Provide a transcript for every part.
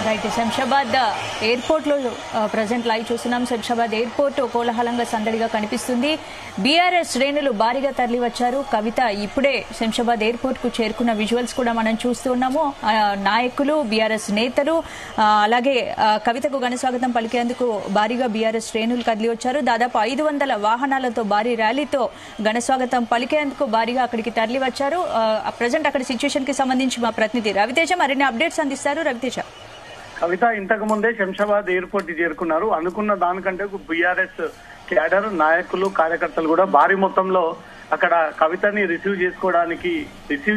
Right Shamshabad airport లో present live చూస్తున్నాం. Shamshabad airport కోలాహలంగా సందడిగా కనిపిస్తుంది. బీఆర్ఎస్ శ్రేణులు భారీగా తరలి వచ్చారు. కవిత ఇప్పుడే శంషాబాద్ ఎయిర్పోర్ట్ కు చేరుకున్న విజువల్స్ కూడా మనం చూస్తున్నాము. నాయకులు, బీఆర్ఎస్ నేతలు, అలాగే కవితకు ఘన స్వాగతం పలికేందుకు భారీగా బీఆర్ఎస్ శ్రేణులు కదిలి వచ్చారు. దాదాపు 500 వాహనాలతో భారీ ర్యాలీతో ఘన స్వాగతం పలికేందుకు భారీగా అక్కడికి తరలి వచ్చారు. ప్రజెంట్ అక్కడ సిచ్యువేషన్ కి సంబంధించి మా ప్రతినిధి రవితేజ మరిన్ని అప్డేట్స్ అందిస్తారు. రవితేజ, కవిత ఇంతకు ముందే శంషాబాద్ ఎయిర్పోర్ట్ చేరుకున్నారు. అనుకున్న దానికంటే బీఆర్ఎస్ క్యాడర్ నాయకులు, కార్యకర్తలు కూడా భారీ మొత్తంలో అక్కడ కవితని రిసీవ్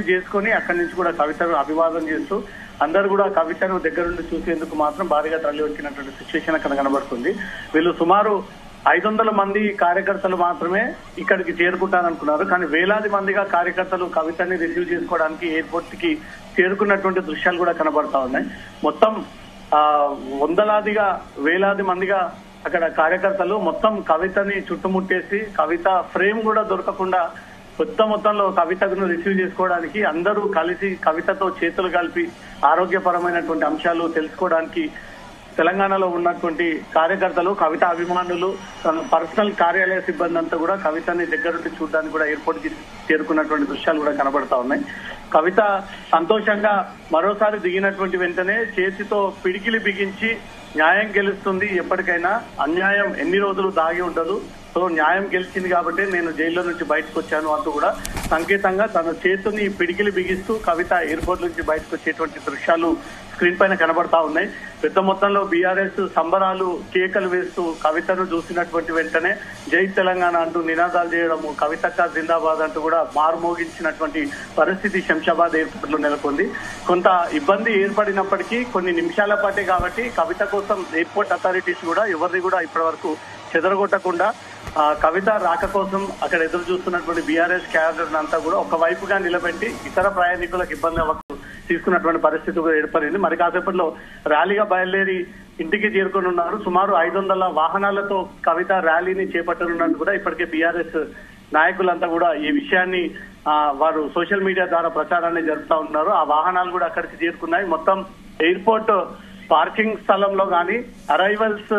చేసుకొని అక్కడి నుంచి కూడా కవితను అభివాదం చేస్తూ అందరూ కూడా కవితను దగ్గరుండి చూసేందుకు మాత్రం భారీగా తరలి వచ్చినటువంటి సిచ్యువేషన్ అక్కడ కనబడుతుంది. వీళ్ళు సుమారు 500 మంది కార్యకర్తలు మాత్రమే ఇక్కడికి చేరుకుంటారనుకున్నారు. కానీ వేలాది మందిగా కార్యకర్తలు కవితని రిసీవ్ చేసుకోవడానికి ఎయిర్పోర్ట్ కి చేరుకున్నటువంటి దృశ్యాలు కూడా కనబడతా ఉన్నాయి. మొత్తం వందలాదిగా వేలాది మందిగా అక్కడ కార్యకర్తలు మొత్తం కవితని చుట్టుముట్టేసి కవిత ఫ్రేమ్ కూడా దొరకకుండా పెద్ద మొత్తంలో కవితను రిసీవ్ చేసుకోవడానికి అందరూ కలిసి కవితతో చేతులు కలిపి ఆరోగ్యపరమైనటువంటి అంశాలు తెలుసుకోవడానికి తెలంగాణలో ఉన్నటువంటి కార్యకర్తలు, కవిత అభిమానులు, తన పర్సనల్ కార్యాలయ సిబ్బంది అంతా కూడా కవితని దగ్గరుండి చూడడానికి కూడా ఎయిర్పోర్ట్ కి చేరుకున్నటువంటి దృశ్యాలు కూడా కనబడతా ఉన్నాయి. కవిత సంతోషంగా మరోసారి దిగినటువంటి వెంటనే చేతితో పిడికిలి బిగించి న్యాయం గెలుస్తుంది, ఎప్పటికైనా అన్యాయం ఎన్ని రోజులు దాగి ఉండదు, సో న్యాయం గెలిచింది కాబట్టి నేను జైల్లో నుంచి బయటకు వచ్చాను అంటూ కూడా సంకేతంగా తన చేతిని పిడికిలి బిగిస్తూ కవిత ఎయిర్పోర్ట్ నుంచి బయటకు వచ్చేటువంటి దృశ్యాలు స్క్రీన్ పైన కనబడతా ఉన్నాయి. పెద్ద మొత్తంలో బీఆర్ఎస్ సంబరాలు, కేకలు వేస్తూ కవితను చూసినటువంటి వెంటనే జై తెలంగాణ అంటూ నినాదాలు చేయడము, కవితక్క జిందాబాద్ అంటూ కూడా మారుమోగించినటువంటి పరిస్థితి శంషాబాద్ ఎయిర్పోర్ట్ లో నెలకొంది. కొంత ఇబ్బంది ఏర్పడినప్పటికీ కొన్ని నిమిషాల పాటే కాబట్టి కవిత కోసం ఎయిర్పోర్ట్ అథారిటీస్ కూడా ఎవరిని కూడా ఇప్పటి వరకు చెదరగొట్టకుండా కవిత రాక కోసం అక్కడ ఎదురు చూస్తున్నటువంటి బీఆర్ఎస్ క్యాడర్ అంతా కూడా ఒకవైపుగా నిలబెట్టి ఇతర ప్రయాణికులకు ఇబ్బంది అవ్వకుండా తీసుకున్నటువంటి పరిస్థితి కూడా ఏర్పడింది. మరి కాసేపట్లో ర్యాలీగా బయలుదేరి ఇంటికి చేరుకొని ఉన్నారు. సుమారు 500 వాహనాలతో కవిత ర్యాలీని చేపట్టనున్నట్టు కూడా ఇప్పటికే బీఆర్ఎస్ నాయకులంతా కూడా ఈ విషయాన్ని వారు సోషల్ మీడియా ద్వారా ప్రచారాన్ని జరుపుతా ఉన్నారు. ఆ వాహనాలు కూడా అక్కడికి చేరుకున్నాయి. మొత్తం ఎయిర్పోర్ట్ పార్కింగ్ స్థలంలో కానీ, అరైవల్స్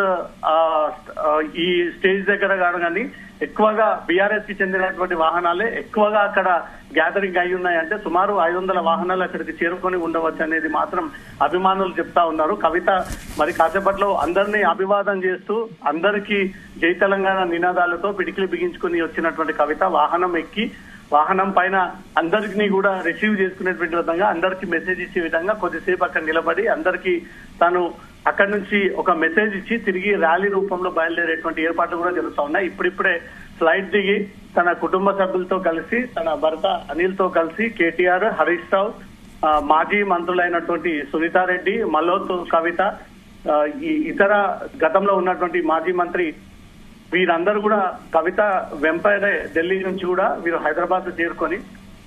ఈ స్టేజ్ దగ్గర కానీ ఎక్కువగా బీఆర్ఎస్ కి చెందినటువంటి వాహనాలే ఎక్కువగా అక్కడ గ్యాదరింగ్ అయి ఉన్నాయంటే సుమారు 500 వాహనాలు అక్కడికి చేరుకొని ఉండవచ్చు అనేది మాత్రం అభిమానులు చెప్తా ఉన్నారు. కవిత మరి కాసేపట్లో అందరినీ అభివాదం చేస్తూ అందరికీ జై తెలంగాణ నినాదాలతో పిడికిలి బిగించుకుని వచ్చినటువంటి కవిత వాహనం ఎక్కి వాహనం పైన అందరినీ కూడా రిసీవ్ చేసుకునేటువంటి విధంగా, అందరికీ మెసేజ్ ఇచ్చే విధంగా కొద్దిసేపు అక్కడ నిలబడి అందరికీ తాను అక్కడి నుంచి ఒక మెసేజ్ ఇచ్చి తిరిగి ర్యాలీ రూపంలో బయలుదేరేటువంటి ఏర్పాట్లు కూడా జరుగుతా ఉన్నాయి. ఇప్పుడిప్పుడే ఫ్లైట్ దిగి తన కుటుంబ సభ్యులతో కలిసి, తన భర్త అనిల్ తో కలిసి కేటీఆర్, హరీష్ రావు, మాజీ మంత్రులైనటువంటి సునీతారెడ్డి, మల్లోత్ కవిత, ఈ ఇతర గతంలో ఉన్నటువంటి మాజీ మంత్రి వీరందరూ కూడా కవిత వెంపడే ఢిల్లీ నుంచి కూడా వీరు హైదరాబాద్ చేరుకొని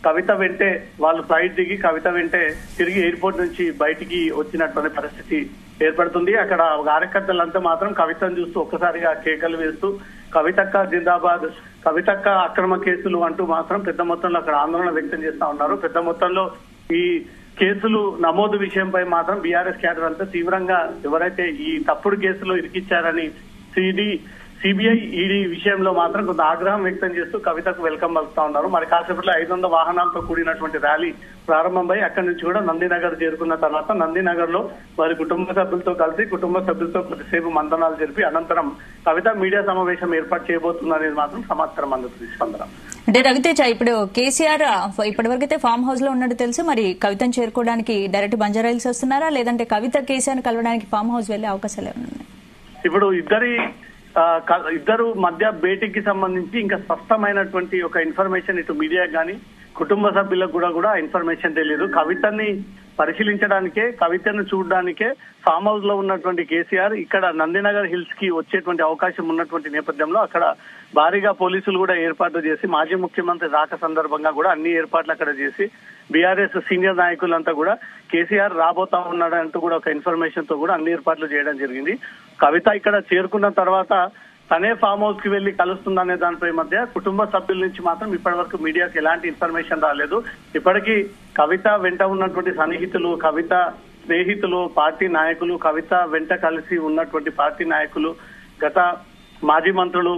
కవిత వెంటే వాళ్ళు ఫ్లైట్ దిగి కవిత వెంటే తిరిగి ఎయిర్పోర్ట్ నుంచి బయటికి వచ్చినటువంటి పరిస్థితి ఏర్పడుతుంది. అక్కడ కార్యకర్తలంతా మాత్రం కవితను చూస్తూ ఒక్కసారిగా కేకలు వేస్తూ కవితక్క జిందాబాద్, కవితక్క అక్రమ కేసులు అంటూ మాత్రం పెద్ద మొత్తంలో అక్కడ ఆందోళన వ్యక్తం చేస్తా ఉన్నారు. పెద్ద మొత్తంలో ఈ కేసులు నమోదు విషయంపై మాత్రం బీఆర్ఎస్ క్యాడర్ అంతా తీవ్రంగా ఎవరైతే ఈ తప్పుడు కేసులో ఇరికిచ్చారని సిబిఐ, ఈడీ విషయంలో మాత్రం కొంత ఆగ్రహం వ్యక్తం చేస్తూ కవితకు వెల్కమ్ పలుకుతా ఉన్నారు. మరి కాసేపట్లో 500 వాహనాలతో కూడినటువంటి ర్యాలీ ప్రారంభమై అక్కడి నుంచి కూడా నందినగర్ చేరుకున్న తర్వాత నందినగర్ లో వారి కుటుంబ సభ్యులతో కలిసి కొద్దిసేపు మంతనాలు జరిపి అనంతరం కవిత మీడియా సమావేశం ఏర్పాటు చేయబోతుందనేది మాత్రం సమాచారం అందుతుంది. స్పందన అంటే రవితేజ, ఇప్పుడు కేసీఆర్ ఇప్పటివరకైతే ఫామ్ హౌస్ లో ఉన్నట్టు తెలుసు. మరి కవితను చేరుకోవడానికి డైరెక్ట్ బంజారాహిల్స్ వస్తున్నారా, లేదంటే కవిత కేసీఆర్ కలవడానికి ఫామ్ హౌస్ వెళ్లే అవకాశాలు ఏమన్నా? ఇప్పుడు ఇద్దరు మధ్య భేటీకి సంబంధించి ఇంకా స్పష్టమైనటువంటి ఒక ఇన్ఫర్మేషన్ ఇటు మీడియా గానీ కుటుంబ సభ్యులకు కూడా ఇన్ఫర్మేషన్ తెలియదు. కవితని పరిశీలించడానికే, కవితను చూడడానికే ఫామ్ హౌస్ లో ఉన్నటువంటి కేసీఆర్ ఇక్కడ నందినగర్ హిల్స్ కి వచ్చేటువంటి అవకాశం ఉన్నటువంటి నేపథ్యంలో అక్కడ భారీగా పోలీసులు కూడా ఏర్పాట్లు చేసి మాజీ ముఖ్యమంత్రి రాక సందర్భంగా కూడా అన్ని ఏర్పాట్లు అక్కడ చేసి బీఆర్ఎస్ సీనియర్ నాయకులంతా కూడా కేసీఆర్ రాబోతా ఉన్నాడంటూ కూడా ఒక ఇన్ఫర్మేషన్ తో కూడా అన్ని ఏర్పాట్లు చేయడం జరిగింది. కవిత ఇక్కడ చేరుకున్న తర్వాత తనే ఫామ్ హౌస్ కి వెళ్లి కలుస్తుందనే దానిపై మధ్య కుటుంబ సభ్యుల నుంచి మాత్రం ఇప్పటి వరకు మీడియాకి ఎలాంటి ఇన్ఫర్మేషన్ రాలేదు. ఇప్పటికీ కవిత వెంట ఉన్నటువంటి సన్నిహితులు, కవిత స్నేహితులు, పార్టీ నాయకులు, కవిత వెంట కలిసి ఉన్నటువంటి పార్టీ నాయకులు, గత మాజీ మంత్రులు,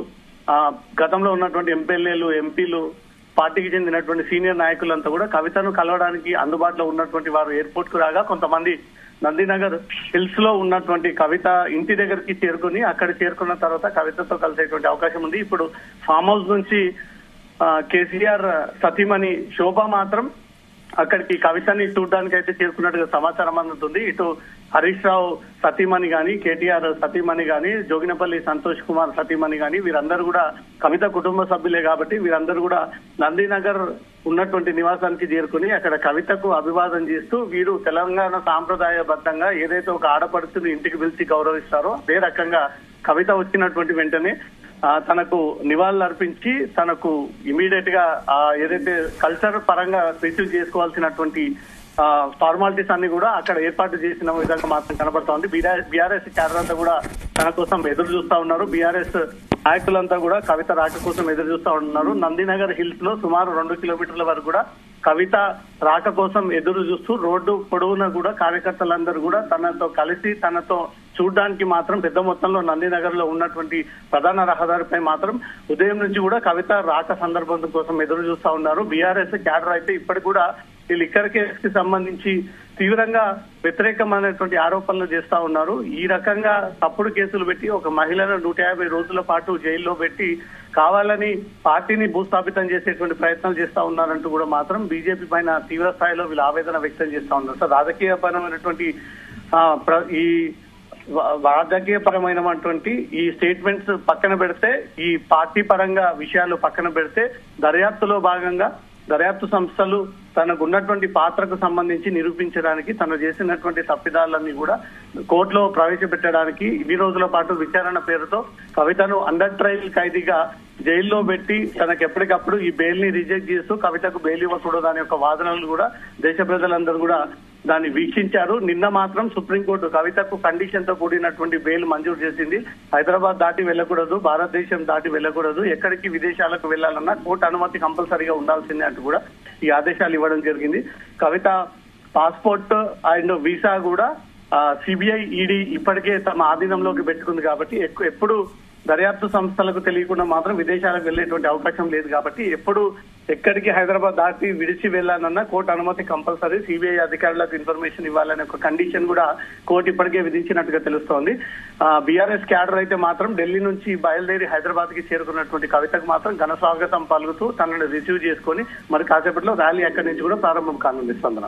గతంలో ఉన్నటువంటి ఎమ్మెల్యేలు, ఎంపీలు, పార్టీకి చెందినటువంటి సీనియర్ నాయకులంతా కూడా కవితను కలవడానికి అందుబాటులో ఉన్నటువంటి వారు ఎయిర్పోర్ట్ కు రాగా కొంతమంది నందినగర్ హిల్స్ లో ఉన్నటువంటి కవిత ఇంటి దగ్గరికి చేరుకుని అక్కడ చేరుకున్న తర్వాత కవితతో కలిసేటువంటి అవకాశం ఉంది. ఇప్పుడు ఫామ్ హౌస్ నుంచి కేసీఆర్ సతీమణి శోభ మాత్రం అక్కడికి కవితని చూడడానికి అయితే చేరుకున్నట్టుగా సమాచారం అందుతుంది. ఇటు హరీష్ రావు సతీమణి గాని, కేటీఆర్ సతీమణి గాని, జోగినపల్లి సంతోష్ కుమార్ సతీమణి గాని వీరందరూ కూడా కవిత కుటుంబ సభ్యులే కాబట్టి వీరందరూ కూడా నందినగర్ ఉన్నటువంటి నివాసానికి చేరుకుని అక్కడ కవితకు అభివాదం చేస్తూ వీరు తెలంగాణ సాంప్రదాయబద్ధంగా ఏదైతే ఒక ఆడపడుచుని ఇంటికి పిలిచి గౌరవిస్తారో అదే రకంగా కవిత వచ్చినటువంటి వెంటనే తనకు నివాళులు అర్పించి తనకు ఇమీడియట్ గా ఏదైతే కల్చర్ పరంగా రిసీవ్ చేసుకోవాల్సినటువంటి ఫార్మాలిటీస్ అన్ని కూడా అక్కడ ఏర్పాటు చేసిన విధంగా మాత్రం కనబడతా ఉంది. బీఆర్ఎస్ క్యాడర్ అంతా కూడా తన కోసం ఎదురు చూస్తా ఉన్నారు. బీఆర్ఎస్ నాయకులంతా కూడా కవిత రాక కోసం ఎదురు చూస్తా ఉన్నారు. నందినగర్ హిల్స్ లో సుమారు 2 కిలోమీటర్ల వరకు కూడా కవిత రాక కోసం ఎదురు చూస్తూ రోడ్డు పొడవున కూడా కార్యకర్తలందరూ కూడా తనతో కలిసి తనతో చూడడానికి మాత్రం పెద్ద మొత్తంలో నందినగర్ లో ఉన్నటువంటి ప్రధాన రహదారిపై మాత్రం ఉదయం నుంచి కూడా కవిత రాక సందర్భం కోసం ఎదురు చూస్తా ఉన్నారు. బీఆర్ఎస్ క్యాడర్ అయితే ఇప్పటికి కూడా ఈ లిక్కర్ కేసు కి సంబంధించి తీవ్రంగా వ్యతిరేకమైనటువంటి ఆరోపణలు చేస్తా ఉన్నారు. ఈ రకంగా తప్పుడు కేసులు పెట్టి ఒక మహిళను 150 రోజుల పాటు జైల్లో పెట్టి కావాలని పార్టీని భూస్థాపితం చేసేటువంటి ప్రయత్నాలు చేస్తా ఉన్నారంటూ కూడా మాత్రం బీజేపీ పైన తీవ్ర స్థాయిలో వీళ్ళు ఆవేదన వ్యక్తం చేస్తా ఉన్నారు. సో రాజకీయపరమైనటువంటి ఈ రాజకీయపరమైనటువంటి ఈ స్టేట్మెంట్స్ పక్కన పెడితే, ఈ పార్టీ పరంగా విషయాలు పక్కన పెడితే దర్యాప్తులో భాగంగా దర్యాప్తు సంస్థలు తనకు ఉన్నటువంటి పాత్రకు సంబంధించి నిరూపించడానికి తను చేసినటువంటి తప్పిదాలన్నీ కూడా కోర్టులో ప్రవేశపెట్టడానికి ఇన్ని రోజుల పాటు విచారణ పేరుతో కవితను అండర్ ట్రయల్ ఖైదీగా జైల్లో పెట్టి తనకు ఎప్పటికప్పుడు ఈ బెయిల్ ని రిజెక్ట్ చేస్తూ కవితకు బెయిల్ ఇవ్వకూడదు అనే ఒక వాదనలు కూడా దేశ ప్రజలందరూ కూడా దాన్ని వీక్షించారు. నిన్న మాత్రం సుప్రీంకోర్టు కవితకు కండిషన్ తో కూడినటువంటి బెయిల్ మంజూరు చేసింది. హైదరాబాద్ దాటి వెళ్లకూడదు, భారతదేశం దాటి వెళ్లకూడదు, ఎక్కడికి విదేశాలకు వెళ్లాలన్నా కోర్టు అనుమతి కంపల్సరీగా ఉండాల్సిందే అంటూ కూడా ఈ ఆదేశాలు ఇవ్వడం జరిగింది. కవిత పాస్పోర్ట్ అండ్ వీసా కూడా సిబిఐ, ఈడీ ఇప్పటికే తమ ఆధీనంలోకి పెట్టుకుంది కాబట్టి ఎప్పుడు దర్యాప్తు సంస్థలకు తెలియకుండా మాత్రం విదేశాలకు వెళ్లేటువంటి అవకాశం లేదు కాబట్టి ఎప్పుడు ఎక్కడికి హైదరాబాద్ దాటి విడిచి వెళ్లానన్నా కోర్టు అనుమతి కంపల్సరీ, సిబిఐ అధికారులకు ఇన్ఫర్మేషన్ ఇవ్వాలనే ఒక కండిషన్ కూడా కోర్టు ఇప్పటికే విధించినట్టుగా తెలుస్తోంది. బీఆర్ఎస్ క్యాడర్ అయితే మాత్రం ఢిల్లీ నుంచి బయలుదేరి హైదరాబాద్ కి చేరుకున్నటువంటి కవితకు మాత్రం ఘన స్వాగతం పలుకుతూ తనను రిసీవ్ చేసుకుని మరి కాసేపట్లో ర్యాలీ అక్కడి నుంచి కూడా ప్రారంభం కానుంది. స్పందన.